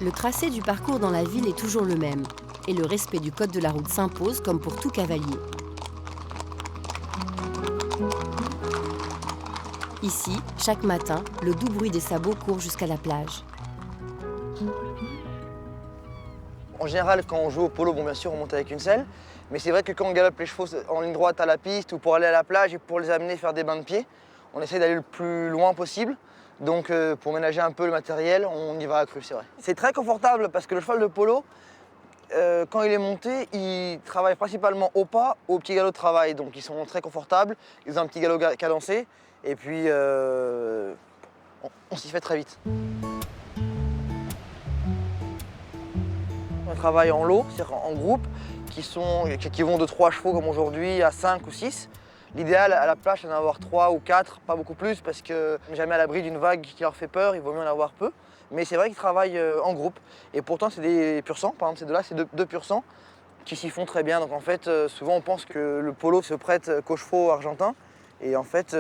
Le tracé du parcours dans la ville est toujours le même, et le respect du code de la route s'impose comme pour tout cavalier. Ici, chaque matin, le doux bruit des sabots court jusqu'à la plage. En général, quand on joue au polo, bon, bien sûr, on monte avec une selle. Mais c'est vrai que quand on galope les chevaux en ligne droite à la piste ou pour aller à la plage et pour les amener faire des bains de pied, on essaie d'aller le plus loin possible. Donc pour ménager un peu le matériel, on y va à cru, c'est vrai. C'est très confortable parce que le cheval de polo, quand il est monté, il travaille principalement au pas ou au petit galop de travail. Donc ils sont très confortables, ils ont un petit galop cadencé et puis on s'y fait très vite. On travaille en lot, c'est-à-dire en groupe, qui vont de 3 chevaux comme aujourd'hui à 5 ou 6. L'idéal à la plage, c'est d'en avoir 3 ou 4, pas beaucoup plus, parce que jamais à l'abri d'une vague qui leur fait peur, il vaut mieux en avoir peu. Mais c'est vrai qu'ils travaillent en groupe. Et pourtant, c'est des pur sang, par exemple, ces deux-là, c'est deux pur sang qui s'y font très bien. Donc en fait, souvent on pense que le polo se prête qu'aux chevaux argentins. Et en fait,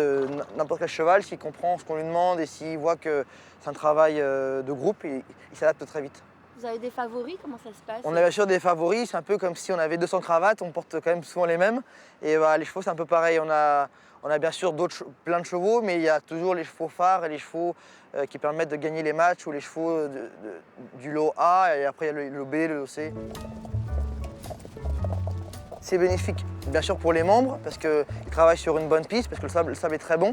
n'importe quel cheval, s'il comprend ce qu'on lui demande et s'il voit que c'est un travail de groupe, il s'adapte très vite. Vous avez des favoris? Comment ça se passe? On a bien sûr des favoris, c'est un peu comme si on avait 200 cravates, on porte quand même souvent les mêmes. Et bah, les chevaux, c'est un peu pareil. On a bien sûr plein de chevaux, mais il y a toujours les chevaux phares et les chevaux qui permettent de gagner les matchs ou les chevaux du lot A, et après il y a le lot B, le lot C. C'est bénéfique, bien sûr, pour les membres, parce qu'ils travaillent sur une bonne piste, parce que le sable est très bon.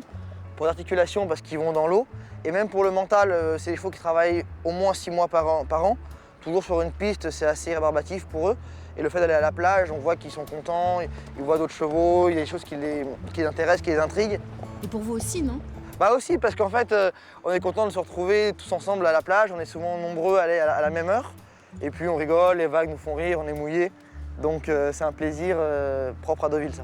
Pour l'articulation, parce qu'ils vont dans l'eau. Et même pour le mental, c'est des chevaux qui travaillent au moins 6 mois par an. Toujours sur une piste, c'est assez rébarbatif pour eux. Et le fait d'aller à la plage, on voit qu'ils sont contents, ils voient d'autres chevaux, il y a des choses qui les intéressent, qui les intriguent. Et pour vous aussi, non? Bah aussi, parce qu'en fait, on est content de se retrouver tous ensemble à la plage. On est souvent nombreux à aller à la même heure. Et puis on rigole, les vagues nous font rire, on est mouillés. Donc c'est un plaisir propre à Deauville, ça.